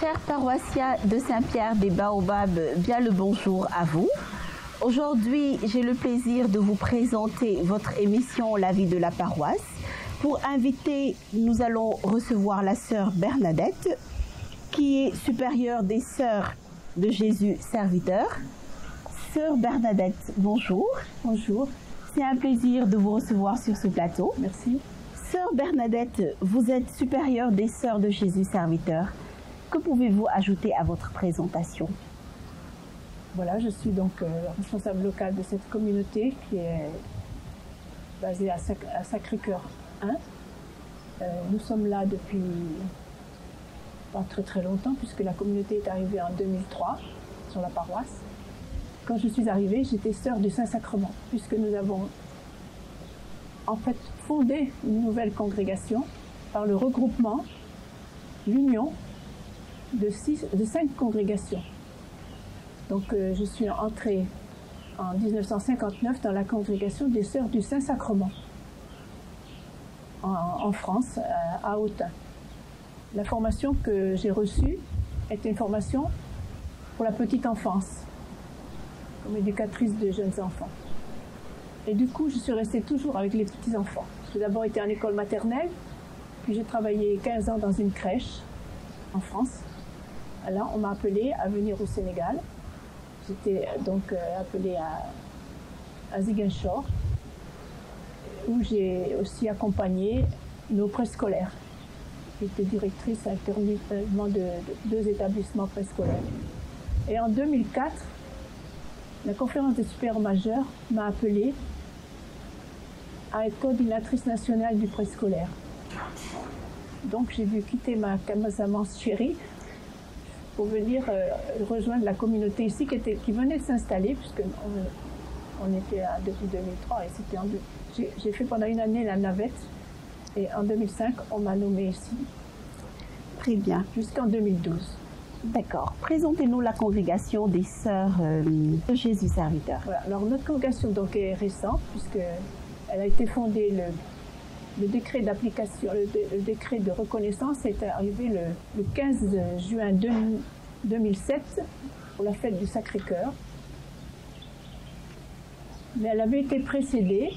Chers paroissiens de Saint-Pierre des Baobabs, bien le bonjour à vous. Aujourd'hui, j'ai le plaisir de vous présenter votre émission La vie de la paroisse. Pour inviter, nous allons recevoir la sœur Bernadette, qui est supérieure des sœurs de Jésus serviteur. Sœur Bernadette, bonjour. Bonjour. C'est un plaisir de vous recevoir sur ce plateau. Merci. Sœur Bernadette, vous êtes supérieure des sœurs de Jésus serviteur. Que pouvez-vous ajouter à votre présentation? Voilà, je suis donc responsable locale de cette communauté qui est basée à Sacré-Cœur 1. Nous sommes là depuis pas très longtemps puisque la communauté est arrivée en 2003 sur la paroisse. Quand je suis arrivée, j'étais sœur du Saint-Sacrement puisque nous avons en fait fondé une nouvelle congrégation par le regroupement, l'union de 5 congrégations. Donc je suis entrée en 1959 dans la congrégation des Sœurs du Saint-Sacrement en France, à Autun. La formation que j'ai reçue était une formation pour la petite enfance, comme éducatrice de jeunes enfants. Et du coup, je suis restée toujours avec les petits enfants. J'ai d'abord été en école maternelle, puis j'ai travaillé 15 ans dans une crèche en France. Là, on m'a appelée à venir au Sénégal. J'étais donc appelée à Ziguinchor, où j'ai aussi accompagné nos préscolaires. J'étais directrice actuellement de 2 établissements préscolaires. Et en 2004, la conférence des supérieurs majeurs m'a appelée à être coordinatrice nationale du préscolaire. Donc j'ai dû quitter ma Casamance chérie pour venir rejoindre la communauté ici qui venait de s'installer, puisqu'on était là depuis 2003 et j'ai fait pendant une année la navette et en 2005 on m'a nommée ici. Très bien. Jusqu'en 2012. D'accord. Présentez-nous la congrégation des Sœurs de Jésus serviteur. Voilà. Alors notre congrégation donc est récente puisqu'elle a été fondée le décret d'application, le décret de reconnaissance est arrivé le 15 juin 2007 pour la fête du Sacré-Cœur. Mais elle avait été précédée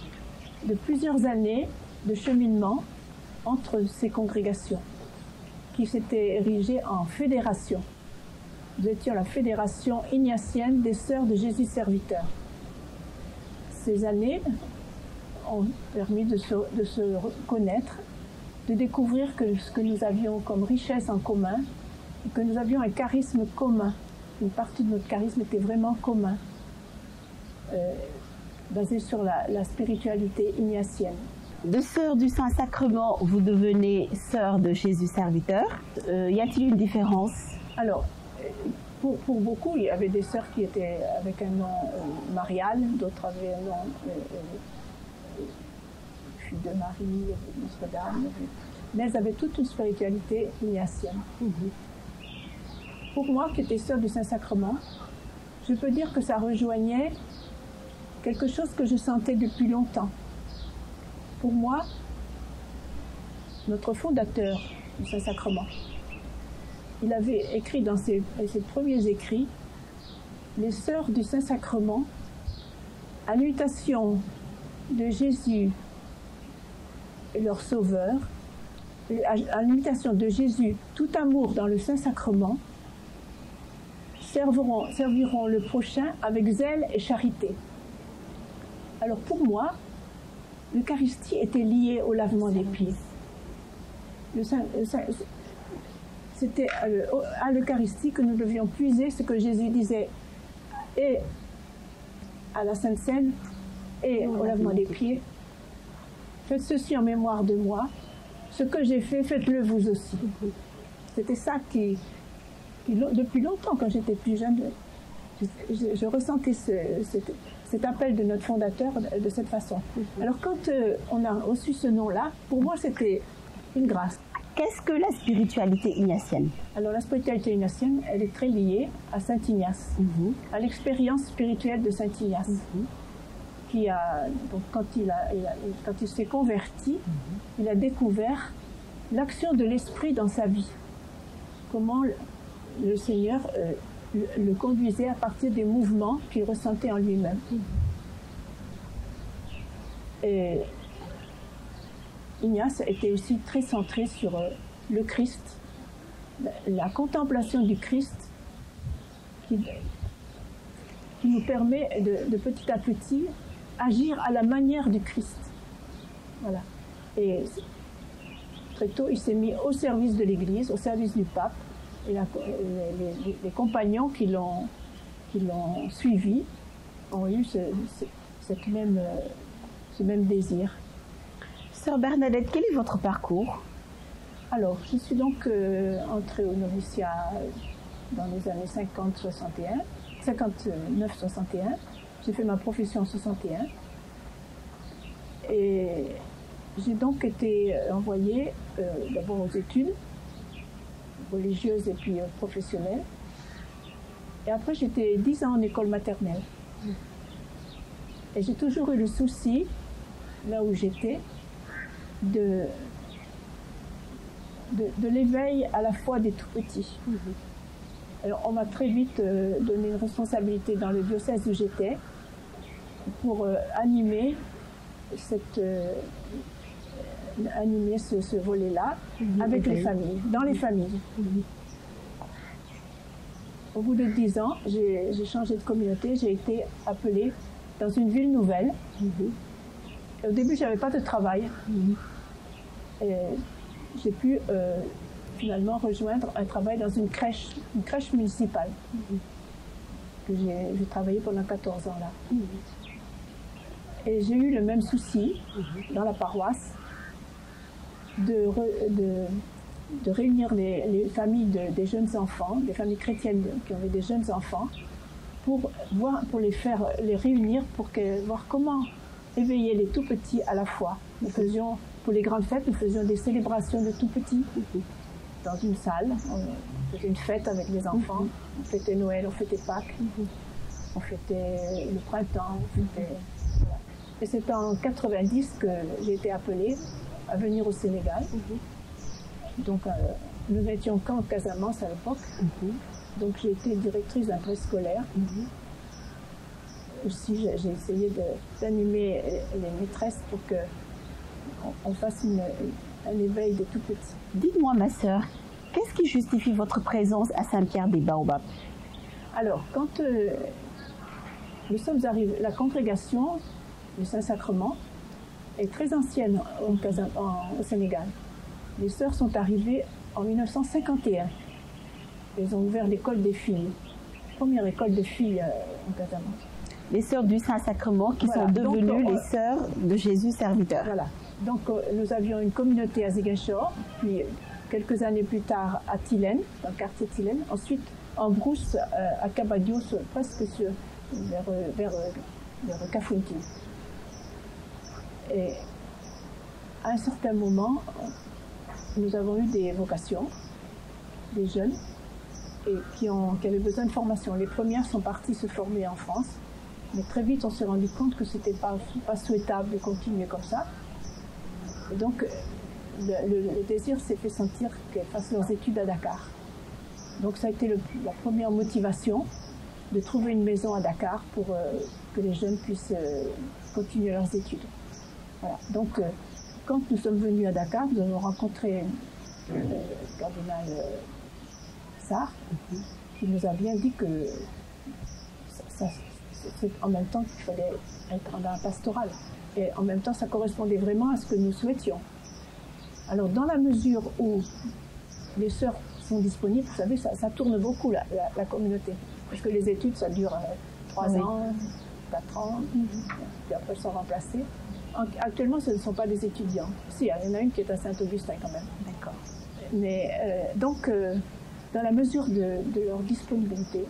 de plusieurs années de cheminement entre ces congrégations qui s'étaient érigées en fédération. Nous étions la fédération ignatienne des Sœurs de Jésus serviteur. Ces années ont permis de se connaître, de découvrir ce que nous avions comme richesse en commun, et que nous avions un charisme commun. Une partie de notre charisme était vraiment commun, basé sur la spiritualité ignatienne. De sœurs du Saint-Sacrement, vous devenez sœur de Jésus serviteur. Y a-t-il une différence? Alors, pour beaucoup, il y avait des sœurs qui étaient avec un nom marial, d'autres avaient un nom fille de Marie, Notre-Dame, mais elles avaient toute une spiritualité ignatienne. Pour moi, qui étais sœur du Saint-Sacrement, je peux dire que ça rejoignait quelque chose que je sentais depuis longtemps. Pour moi, notre fondateur du Saint-Sacrement, il avait écrit dans ses premiers écrits « Les Sœurs du Saint-Sacrement, à l'imitation de Jésus et leur Sauveur, à l'imitation de Jésus, tout amour dans le Saint-Sacrement, serviront le prochain avec zèle et charité. » Alors pour moi, l'Eucharistie était liée au lavement des pieds. C'était à l'Eucharistie que nous devions puiser ce que Jésus disait et à la Sainte Seine et au lavement des pieds. Faites ceci en mémoire de moi. Ce que j'ai fait, faites-le vous aussi. C'était ça qui depuis longtemps, quand j'étais plus jeune, je ressentais cet appel de notre fondateur de cette façon. Alors quand on a reçu ce nom-là, pour moi c'était une grâce. Qu'est-ce que la spiritualité ignatienne? Alors la spiritualité ignatienne, elle est très liée à Saint Ignace, à l'expérience spirituelle de Saint Ignace, qui a, donc quand il s'est converti, il a découvert l'action de l'esprit dans sa vie. Comment le Seigneur le conduisait à partir des mouvements qu'il ressentait en lui-même. Et Ignace était aussi très centré sur le Christ, la contemplation du Christ qui nous permet de petit à petit agir à la manière du Christ. Voilà. Et très tôt, il s'est mis au service de l'Église, au service du pape. Et les compagnons qui l'ont suivi ont eu ce même désir. Sœur Bernadette, quel est votre parcours? Alors, je suis donc entrée au noviciat dans les années 59-61. J'ai fait ma profession en 61. Et j'ai donc été envoyée d'abord aux études religieuses et puis professionnelles. Et après, j'étais 10 ans en école maternelle. Et j'ai toujours eu le souci, là où j'étais, de l'éveil à la foi des tout-petits. Alors, on m'a très vite donné une responsabilité dans le diocèse où j'étais pour animer ce volet-là avec les familles, dans les familles. Au bout de 10 ans, j'ai changé de communauté, j'ai été appelée dans une ville nouvelle. Et au début, je n'avais pas de travail. Et j'ai pu finalement rejoindre un travail dans une crèche municipale. J'ai travaillé pendant 14 ans là. Et j'ai eu le même souci dans la paroisse de réunir les familles des jeunes enfants, des familles chrétiennes qui avaient des jeunes enfants, pour les réunir pour voir comment éveiller les tout petits à la foi. Nous faisions, pour les grandes fêtes, nous faisions des célébrations de tout petits dans une salle. On faisait une fête avec les enfants. On fêtait Noël, on fêtait Pâques, on fêtait le printemps, voilà. Et c'est en 90 que j'ai été appelée à venir au Sénégal. Donc, nous n'étions qu'en Casamance à l'époque. Donc, j'ai été directrice d'un préscolaire. Aussi, j'ai essayé d'animer les maîtresses pour qu'on fasse un éveil de tout petit. Dites-moi, ma sœur, qu'est-ce qui justifie votre présence à Saint-Pierre-des-Baobabs? Alors, quand nous sommes arrivés, la congrégation du Saint-Sacrement est très ancienne au Sénégal. Les sœurs sont arrivées en 1951. Elles ont ouvert l'école des filles, première école de filles en Casamance. Les sœurs du Saint-Sacrement qui sont devenues les sœurs de Jésus serviteur. Voilà. Donc nous avions une communauté à Ziguinchor, puis quelques années plus tard à Tilène, dans le quartier Tilène. Ensuite en brousse à Kabadios, presque vers Kafountine. Et à un certain moment, nous avons eu des vocations, des jeunes, et qui avaient besoin de formation. Les premières sont parties se former en France, mais très vite on s'est rendu compte que ce n'était pas souhaitable de continuer comme ça. Et donc le désir s'est fait sentir qu'elles fassent leurs études à Dakar. Donc ça a été la première motivation de trouver une maison à Dakar pour que les jeunes puissent continuer leurs études. Voilà. Donc, quand nous sommes venus à Dakar, nous avons rencontré le cardinal Sarr, qui nous a bien dit que c'est en même temps qu'il fallait être dans la pastorale. Et en même temps, ça correspondait vraiment à ce que nous souhaitions. Alors, dans la mesure où les sœurs sont disponibles, vous savez, ça tourne beaucoup la communauté. Parce que les études, ça dure 3 ans, 4 ans, puis après elles sont remplacées. Actuellement, ce ne sont pas des étudiants. Si, il y en a une qui est à Saint-Augustin quand même. D'accord. Mais donc, dans la mesure de leur disponibilité,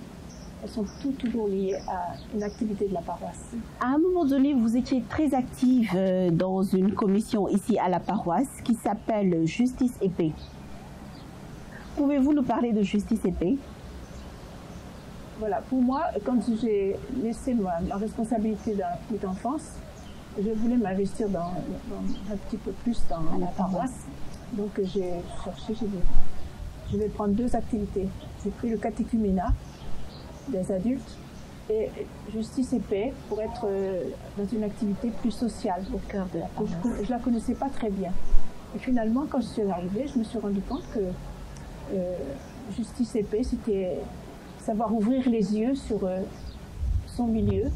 elles sont toujours liées à une activité de la paroisse. À un moment donné, vous étiez très active dans une commission ici à la paroisse qui s'appelle Justice et Paix. Pouvez-vous nous parler de Justice et Paix? Voilà, pour moi, quand j'ai laissé ma responsabilité dans la petite enfance, je voulais m'investir un petit peu plus dans la paroisse. Donc j'ai cherché, je vais prendre 2 activités. J'ai pris le catéchuménat des adultes et Justice et Paix pour être dans une activité plus sociale. Au cœur de la paroisse. Je ne la connaissais pas très bien. Et finalement, quand je suis arrivée, je me suis rendu compte que Justice et Paix, c'était savoir ouvrir les yeux sur son milieu,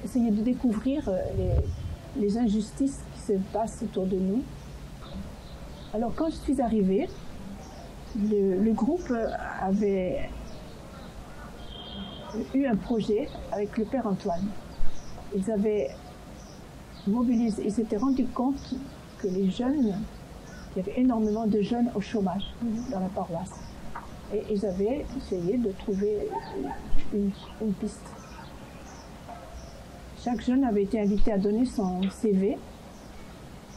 essayer de découvrir les injustices qui se passent autour de nous. Alors quand je suis arrivée, le groupe avait eu un projet avec le Père Antoine. Ils avaient mobilisé, ils s'étaient rendus compte que les jeunes, il y avait énormément de jeunes au chômage dans la paroisse. Et ils avaient essayé de trouver une piste. Chaque jeune avait été invité à donner son CV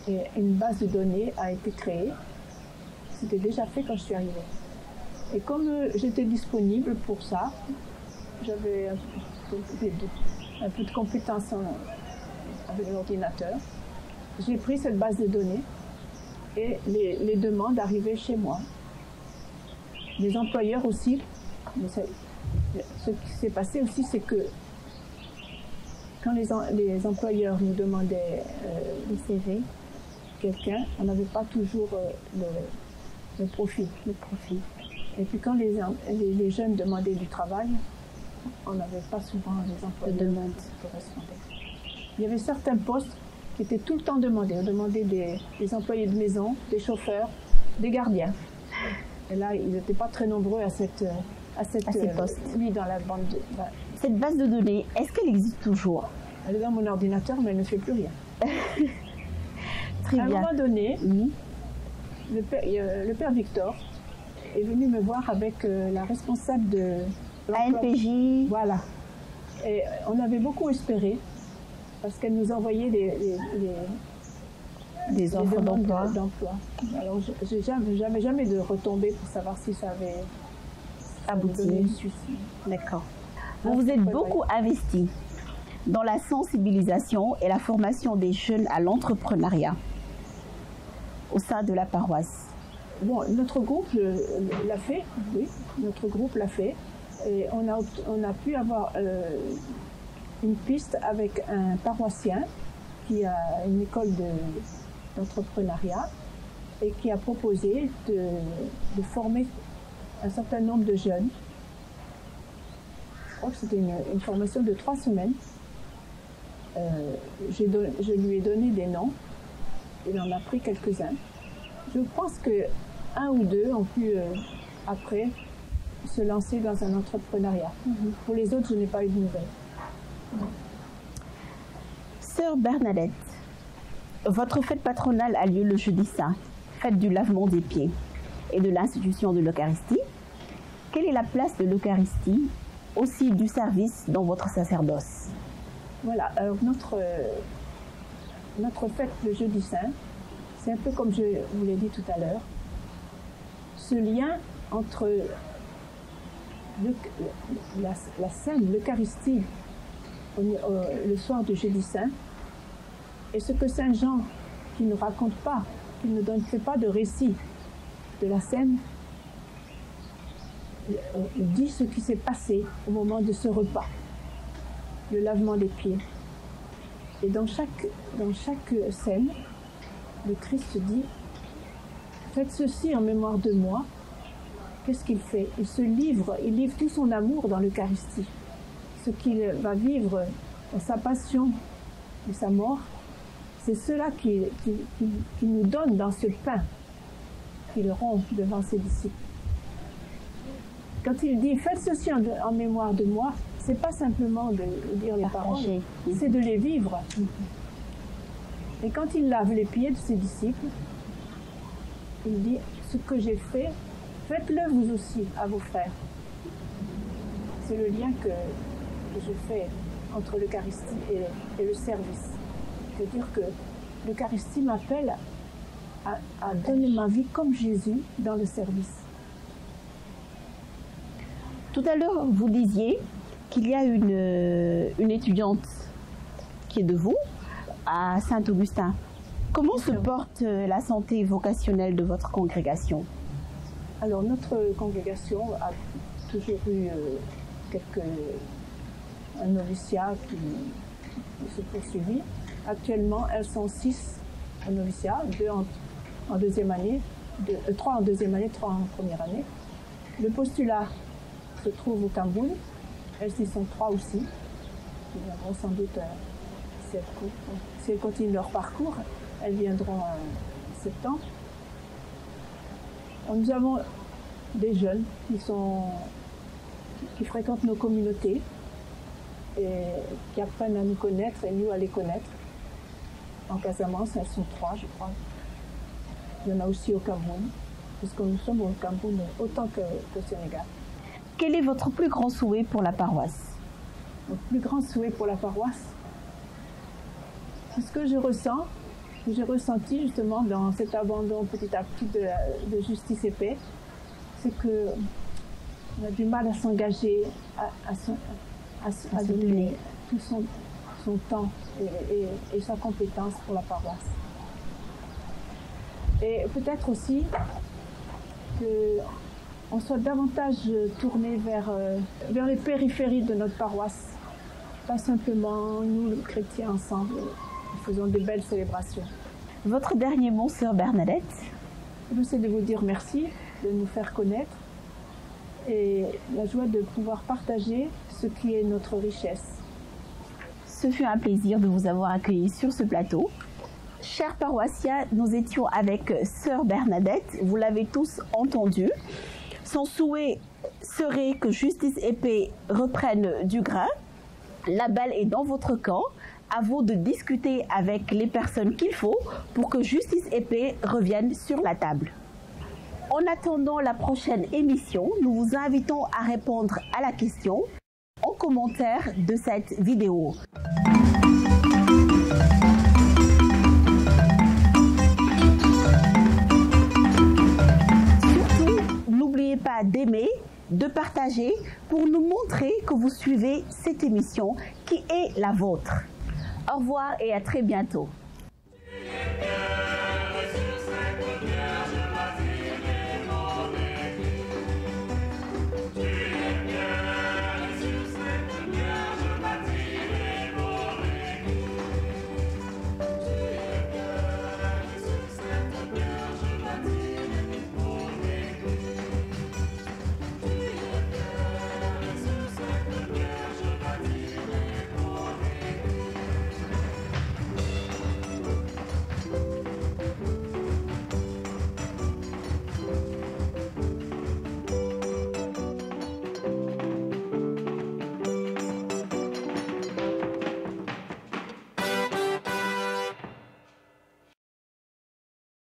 et une base de données a été créée. C'était déjà fait quand je suis arrivée. Et comme j'étais disponible pour ça, j'avais un peu de compétences avec l'ordinateur, j'ai pris cette base de données et les demandes arrivaient chez moi. Les employeurs aussi, mais ce qui s'est passé aussi, c'est que quand les employeurs nous demandaient le CV, quelqu'un, on n'avait pas toujours le profil. Et puis quand les jeunes demandaient du travail, on n'avait pas souvent les employeurs qui correspondaient. Il y avait certains postes qui étaient tout le temps demandés. On demandait des employés de maison, des chauffeurs, des gardiens. Et là, ils n'étaient pas très nombreux à ces postes. Oui, dans la bande. Cette base de données, est-ce qu'elle existe toujours? Elle est dans mon ordinateur, mais elle ne fait plus rien. Très bien. À un moment donné, le père Victor est venu me voir avec la responsable de ANPJ. Voilà. Et on avait beaucoup espéré, parce qu'elle nous envoyait des offres d'emploi. Alors, j'avais jamais de retombées pour savoir si ça avait abouti. D'accord. Vous vous êtes beaucoup investi dans la sensibilisation et la formation des jeunes à l'entrepreneuriat au sein de la paroisse. Bon, notre groupe l'a fait, oui, notre groupe l'a fait. Et on a pu avoir une piste avec un paroissien qui a une école d'entrepreneuriat et qui a proposé de former un certain nombre de jeunes. Je crois que c'était une formation de 3 semaines. Je lui ai donné des noms. Il en a pris quelques-uns. Je pense qu'un ou deux ont pu, après, se lancer dans un entrepreneuriat. Pour les autres, je n'ai pas eu de nouvelles. Sœur Bernadette, votre fête patronale a lieu le jeudi saint, fête du lavement des pieds et de l'institution de l'Eucharistie. Quelle est la place de l'Eucharistie, aussi du service dans votre sacerdoce? Voilà, alors notre fête le jeudi saint, c'est un peu comme je vous l'ai dit tout à l'heure, ce lien entre la scène, l'Eucharistie, le soir du jeudi saint, et ce que Saint Jean, qui ne raconte pas, qui ne fait pas de récit de la scène, dit ce qui s'est passé au moment de ce repas, le lavement des pieds. Et dans chaque scène, le Christ dit « Faites ceci en mémoire de moi ». Qu'est-ce qu'il fait? Il se livre, il livre tout son amour dans l'Eucharistie. Ce qu'il va vivre dans sa passion et sa mort, c'est cela qu'il nous donne dans ce pain qu'il rompt devant ses disciples. Quand il dit « Faites ceci en mémoire de moi », c'est pas simplement de dire les paroles, c'est de les vivre. Et quand il lave les pieds de ses disciples, il dit « Ce que j'ai fait, faites-le vous aussi à vos frères ». C'est le lien que je fais entre l'Eucharistie et le service. C'est-à-dire que l'Eucharistie m'appelle à donner ma vie comme Jésus dans le service. Tout à l'heure, vous disiez qu'il y a une étudiante qui est de vous, à Saint-Augustin. Comment se porte la santé vocationnelle de votre congrégation? Alors, notre congrégation a toujours eu un noviciat qui se poursuivit. Actuellement, elles sont 6 en noviciat, 2 en deuxième année, 3 en deuxième année, 3 en première année. Le postulat se trouve au Cameroun. Elles y sont 3 aussi. Ils viendront sans doute, si elles continuent leur parcours, elles viendront en septembre. Nous avons des jeunes qui fréquentent nos communautés et qui apprennent à nous connaître et nous à les connaître. En Casamance, elles sont 3, je crois. Il y en a aussi au Cameroun, puisque nous sommes au Cameroun autant qu'au Sénégal. Quel est votre plus grand souhait pour la paroisse? Mon plus grand souhait pour la paroisse, c'est ce que je ressens, que j'ai ressenti justement dans cet abandon petit à petit de Justice et Paix, c'est qu'on a du mal à s'engager, à donner tout son temps et sa compétence pour la paroisse. Et peut-être aussi qu'on soit davantage tourné vers les périphéries de notre paroisse. Pas simplement nous, les chrétiens, ensemble, faisons de belles célébrations. Votre dernier mot, sœur Bernadette? C'est de vous dire merci, de nous faire connaître et la joie de pouvoir partager ce qui est notre richesse. Ce fut un plaisir de vous avoir accueilli sur ce plateau. Chers paroissiens, nous étions avec sœur Bernadette, vous l'avez tous entendu. Son souhait serait que Justice et Paix reprenne du grain. La balle est dans votre camp. À vous de discuter avec les personnes qu'il faut pour que Justice et Paix reviennent sur la table. En attendant la prochaine émission, nous vous invitons à répondre à la question en commentaire de cette vidéo. Surtout, n'oubliez pas d'aimer, de partager pour nous montrer que vous suivez cette émission qui est la vôtre. Au revoir et à très bientôt.